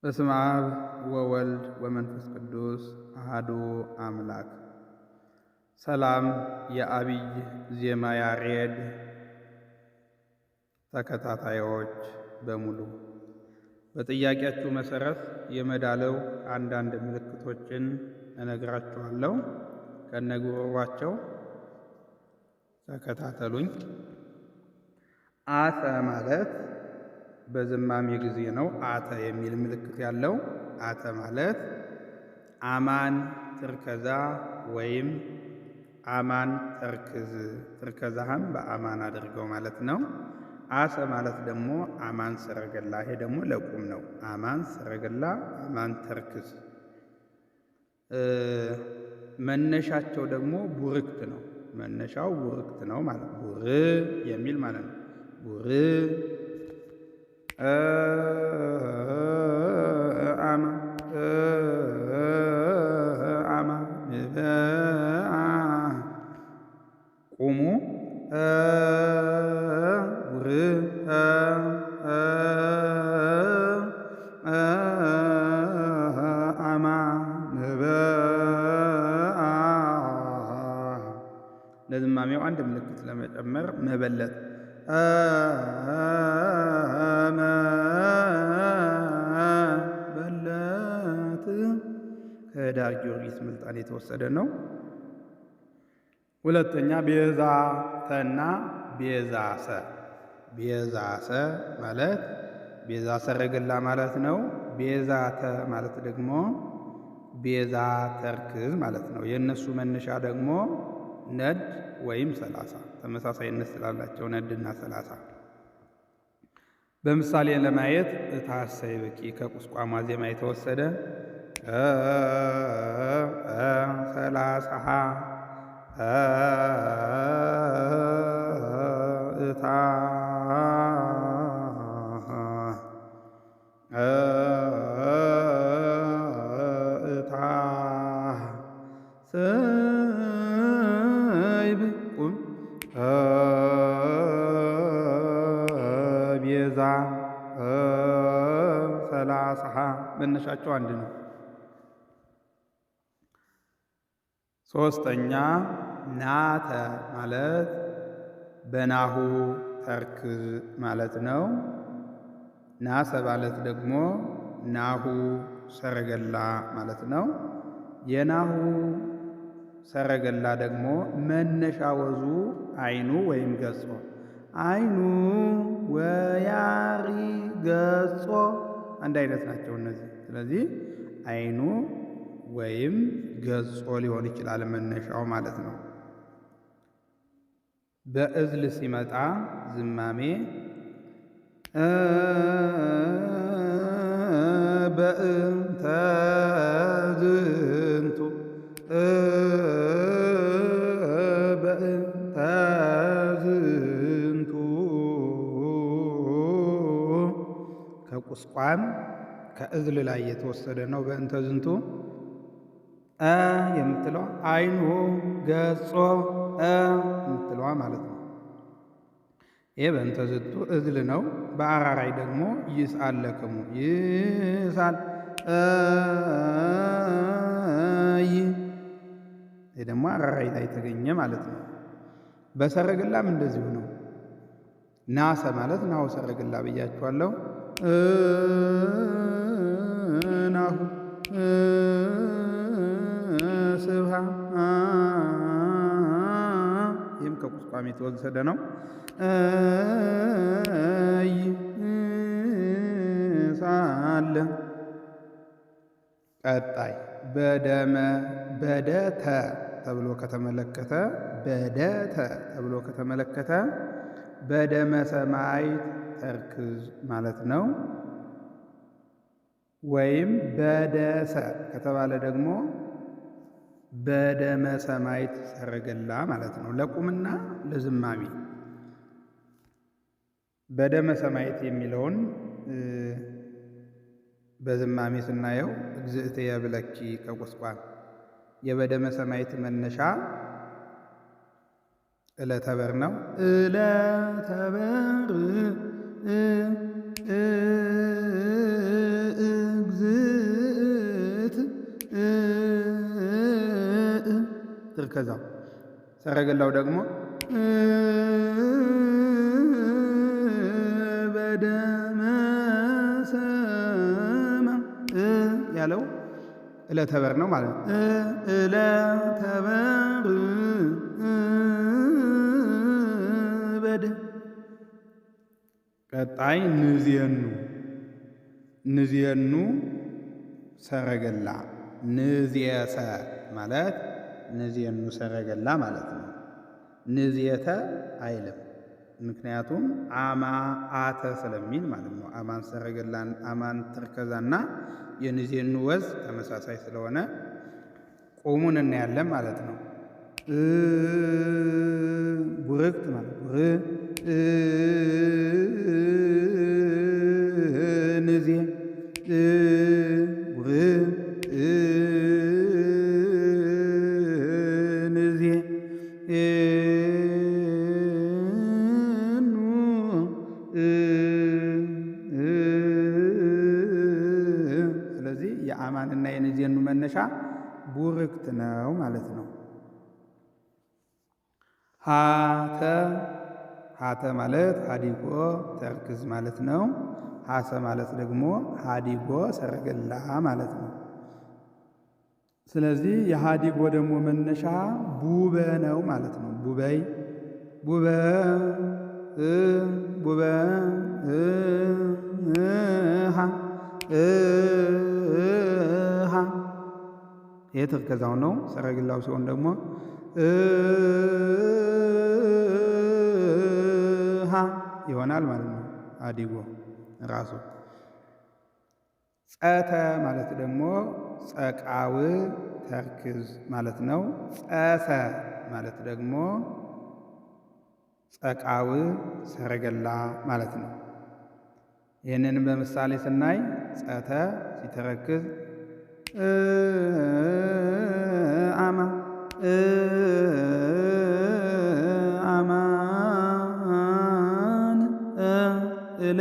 በስመ አብ ወወልድ ወመንፈስ ቅዱስ አሐዱ አምላክ። ሰላም የዐቢይ ዜማ ያሬድ ተከታታዮች በሙሉ በጥያቄያችሁ መሰረት የመዳለው አንዳንድ ምልክቶችን እነግራችኋለሁ። ከነግሩባቸው ተከታተሉኝ። አተ ማለት በዝማሜ ጊዜ ነው። አተ የሚል ምልክት ያለው አተ ማለት አማን ትርከዛ ወይም አማን ተርክዝ፣ ትርከዛህም በአማን አድርገው ማለት ነው። አሰ ማለት ደግሞ አማን ሰረገላ፣ ይሄ ደግሞ ለቁም ነው። አማን ሰረገላ፣ አማን ተርክዝ። መነሻቸው ደግሞ ቡርክት ነው። መነሻው ቡርክት ነው ማለት ቡር የሚል ማለት ነው። ቡር አማ ቁሙ ቡር አማ ለዝማሜው አንድ ምልክት ለመጨመር መበለት በለት ከዳር ጊዮርጊስ ምልጣን የተወሰደ ነው። ሁለተኛ ቤዛተና ቤዛሰ። ቤዛሰ ማለት ቤዛ ሰረገላ ማለት ነው። ቤዛተ ማለት ደግሞ ቤዛ ተርክዝ ማለት ነው። የእነሱ መነሻ ደግሞ ነድ ወይም 30 ተመሳሳይነት ስላላቸው ነድና 30። በምሳሌ ለማየት እታሰይ ብኪ ከቁስቋሟ ዜማ የተወሰደ 30 እታ ሰይብቁም ቤዛ 30 መነሻቸው አንድ ነው። ሶስተኛ ናተ ማለት በናሁ ተርክዝ ማለት ነው። ናሰ ማለት ደግሞ ናሁ ሰረገላ ማለት ነው። የናሁ ሰረገላ ደግሞ መነሻ ወዙ አይኑ ወይም ገጾ፣ አይኑ ወያሪ ገጾ አንድ አይነት ናቸው እነዚህ። ስለዚህ አይኑ ወይም ገጾ ሊሆን ይችላል መነሻው ማለት ነው። በእዝል ሲመጣ ዝማሜ በእንተ ዝንቱ በእንተ ዝንቱ ከቁስቋም ከእዝል ላይ የተወሰደ ነው። በእንተ ዝንቱ የምትለዋ አይኑ ገጾ የምትለዋ ማለት ነው። ይህ በእንተ ዝንቱ እዝል ነው። በአራራይ ደግሞ ይስአል ለክሙ ይስአል ይህ ደግሞ አራራይ ላይ ተገኘ ማለት ነው። በሰረገላም እንደዚሁ ነው። ናሰ ማለት ናሁ ሰረገላ ብያችኋለሁ። ናሁ ስብሃ ይህም ከቁስቋም የተወሰደ ነው። ይሳለ ቀጣይ በደመ በደተ ተብሎ ከተመለከተ በደተ ተብሎ ከተመለከተ በደመ ሰማዕት ተርክዝ ማለት ነው። ወይም በደሰ ከተባለ ደግሞ በደመ ሰማዕት ሰረገላ ማለት ነው። ለቁምና ለዝማሜ በደመ ሰማዕት የሚለውን በዝማሜ ስናየው እግዝእትየ ብለኪ ከቁስቋም የበደመ ሰማዕት መነሻ ዕለተ በር ነው። ዕለተ በር ትርከዛው። ሰረገላው ደግሞ በደመ ሰማ ያለው ዕለተ በር ነው ማለት ነው። ዕለተ በር በደ። ቀጣይ ንዜኑ ሰረገላ። ንዜሰ ማለት ንዜኑ ሰረገላ ማለት ነው። ንዜተ አይልም፣ ምክንያቱም አተ ስለሚል ማለት ነው። አማን ሰረገላን አማን ተርከዛና የንዜኑ ወዝ ተመሳሳይ ስለሆነ ቆሙን እናያለን ማለት ነው። ቡርክት ማለት ንዜ የአማንና የንዜኑ መነሻ ቡርክት ነው ማለት ነው። ሀተ ማለት ሀዲጎ ተርክዝ ማለት ነው። ሀሰ ማለት ደግሞ ሀዲጎ ሰረገላ ማለት ነው። ስለዚህ የሀዲጎ ደግሞ መነሻ ቡበ ነው ማለት ነው። ቡበይ ይህ ትርከዛው ነው። ሰረገላው ሲሆን ደግሞ ይሆናል ማለት ነው። ሀዲጎ ራሱ። ጸተ ማለት ደግሞ ጸቃው ተርክዝ ማለት ነው። ጸሰ ማለት ደግሞ ጸቃው ሰረገላ ማለት ነው። ይህንንም በምሳሌ ስናይ ጸተ ሲተረክዝ አማን እለ።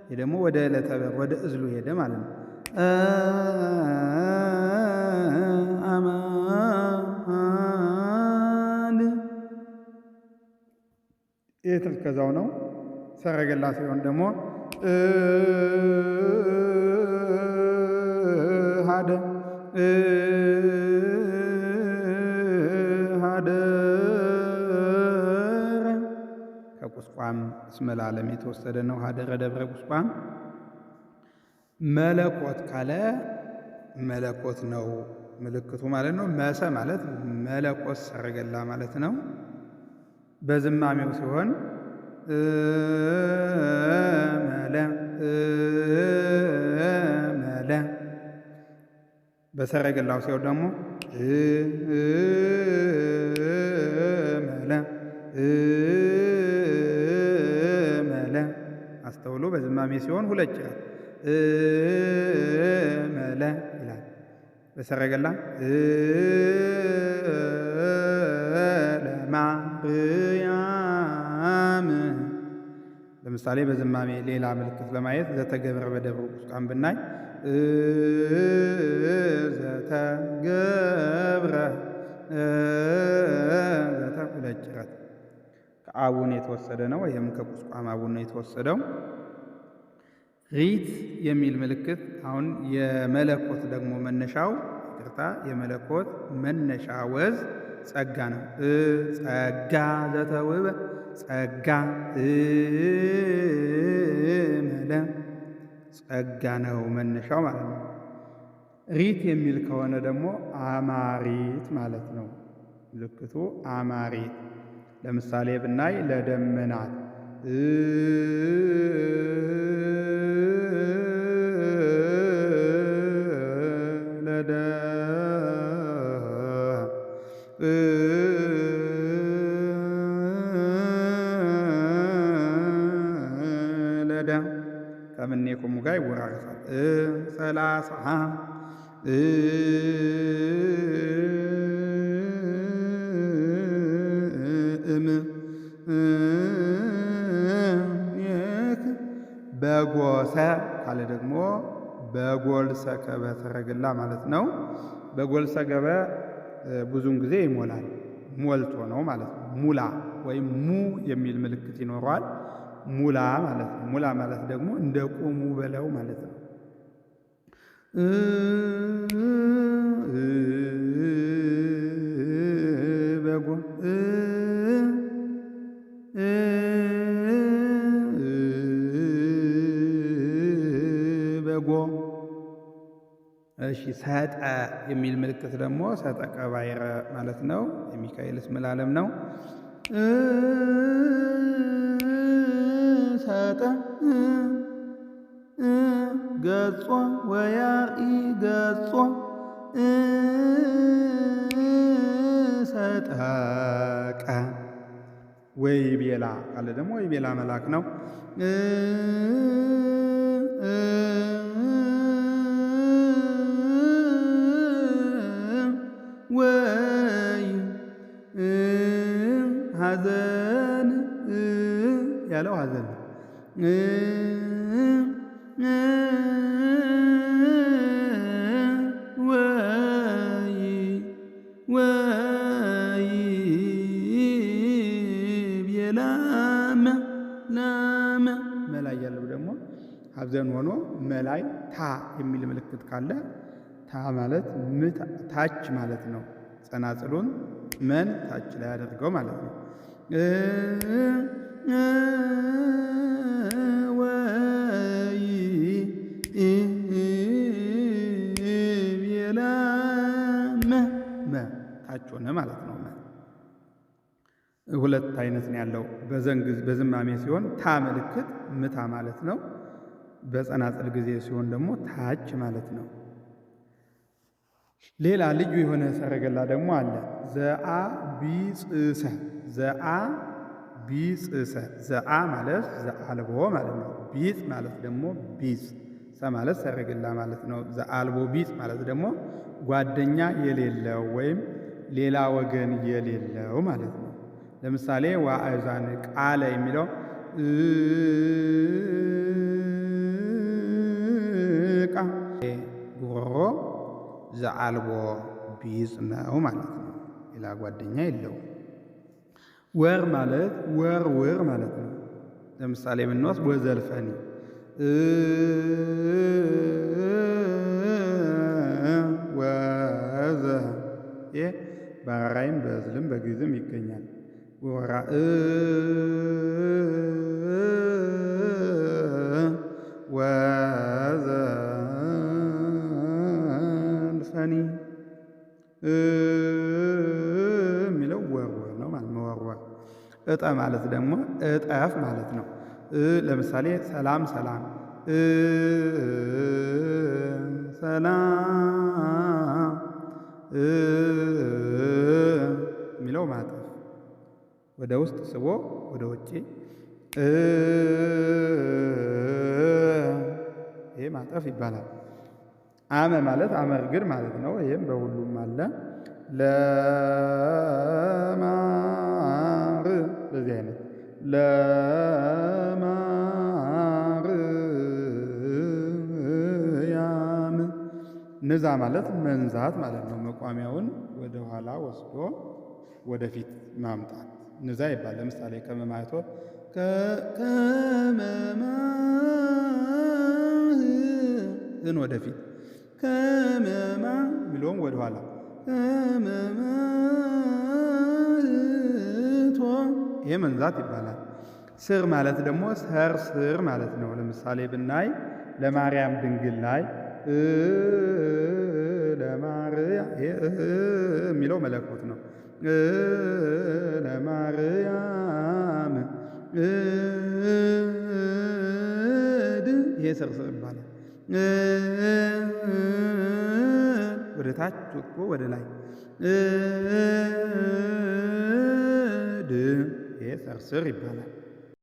ይህ ደግሞ ወደ ዕለተ በር ወደ እዝሉ ሄደ ማለት ነው። አማን ይህ ትርከዛው ነው። ሰረገላ ሲሆን ደግሞ ሀደ ከቁስቋም እስመ ለዓለም የተወሰደ ነው። ሀደረ ደብረ ቁስቋም። መለኮት ካለ መለኮት ነው ምልክቱ ማለት ነው። መሰ ማለት መለኮት ሰረገላ ማለት ነው። በዝማሜው ሲሆን መለ በሰረገላው ሲሆን ደግሞ መለ አስተውሎ በዝማሜ ሲሆን ሁለት ጭራት መለ ይላል። በሰረገላ ለማርያም። ለምሳሌ በዝማሜ ሌላ ምልክት ለማየት ዘተገብረ በደብረ ቁስቋም ብናይ ዘተገብረ ዘተ ሁለት ጭረት ከአቡን የተወሰደ ነው። ይህም ከቁስቋም አቡን ነው የተወሰደው። ሪት የሚል ምልክት አሁን የመለኮት ደግሞ መነሻው የመለኮት መነሻ ወዝ ጸጋ ነው። ጸጋ ዘተውበ ጸጋ መለ ጸጋ ነው መነሻው ማለት ነው። ሪት የሚል ከሆነ ደግሞ አማሪት ማለት ነው። ምልክቱ አማሪት። ለምሳሌ ብናይ ለደመናት ከምኔኩሙ ጋር ይወራረሳል። ሰላሳ በጎሰ ካለ ደግሞ በጎልሰ ከበ ሰረገላ ማለት ነው። በጎልሰ ገበ ብዙውን ጊዜ ይሞላል። ሞልቶ ነው ማለት ነው። ሙላ ወይም ሙ የሚል ምልክት ይኖረዋል። ሙላ ማለት ነው። ሙላ ማለት ደግሞ እንደ ቁሙ በለው ማለት ነው። በጎ በጎ። እሺ ሰጠ የሚል ምልክት ደግሞ ሰጠቀ ባይረ ማለት ነው። የሚካኤል ስም ለዓለም ነው። ሰጠ ገጾ ወያርኢ ገጾ ሰጠቀ። ወይቤላ ካለ ደግሞ ወይቤላ መልአክ ነው። ወይ ሐዘን ያለው ሐዘን ነው። ወይ ቤላመ ላመ መላይ ያለው ደግሞ ሐዘን ሆኖ መላይ ታ የሚል ምልክት ካለ ታ ማለት ታች ማለት ነው። ጸናጽሉን መን ታች ላይ አድርገው ማለት ነው። ወይ ቤላመ መ ታች ሆነ ማለት ነው። ሁለት አይነት ነው ያለው። በዝማሜ ሲሆን ታ ምልክት ምታ ማለት ነው። በጸናጽል ጊዜ ሲሆን ደግሞ ታች ማለት ነው። ሌላ ልዩ የሆነ ሰረገላ ደግሞ አለ። ዘአ ቢጽሰ ዘአ ቢጽሰ ዘአ ማለት ዘአልቦ ማለት ነው። ቢጽ ማለት ደግሞ ቢጽ ሰ ማለት ሰረገላ ማለት ነው። ዘአልቦ ቢጽ ማለት ደግሞ ጓደኛ የሌለው ወይም ሌላ ወገን የሌለው ማለት ነው። ለምሳሌ ዋእዛን ቃለ የሚለው ቃ ጉሮሮ ዘአልቦ ቢጽ ነው ማለት ነው። ሌላ ጓደኛ የለውም። ወር ማለት ወር ማለት ነው። ለምሳሌ ብንወስድ ወዘልፈኒ ወዘ በአራራይም በእዝልም በግዕዝም ይገኛል። ወራእ ወዘልፈኒ የሚለው ወርወር ነው ማለት መወርወር። እጠ ማለት ደግሞ እጠፍ ማለት ነው። ለምሳሌ ሰላም ሰላም ሰላም የሚለው ማጠፍ ወደ ውስጥ ስቦ ወደ ውጭ ይሄ ማጠፍ ይባላል። አመ ማለት አመርግድ ማለት ነው። ይህም በሁሉም አለ። ለማር በዚህ አይነት ለማር ያም ንዛ ማለት መንዛት ማለት ነው። መቋሚያውን ወደ ኋላ ወስዶ ወደፊት ማምጣት ንዛ ይባል። ለምሳሌ ከመማቶ ከመማህን ወደፊት ከመማ ሚለውም ወደ ኋላ ከመማህቶ ይሄ መንዛት ይባላል። ስር ማለት ደግሞ ሰር ስር ማለት ነው። ለምሳሌ ብናይ ለማርያም ድንግል ላይ ለማርያም የሚለው መለኮት ነው። ለማርያም ይሄ ስርስር ይባላል። ወደ ታች ወጥቶ ወደ ላይ ይሄ ስርስር ይባላል።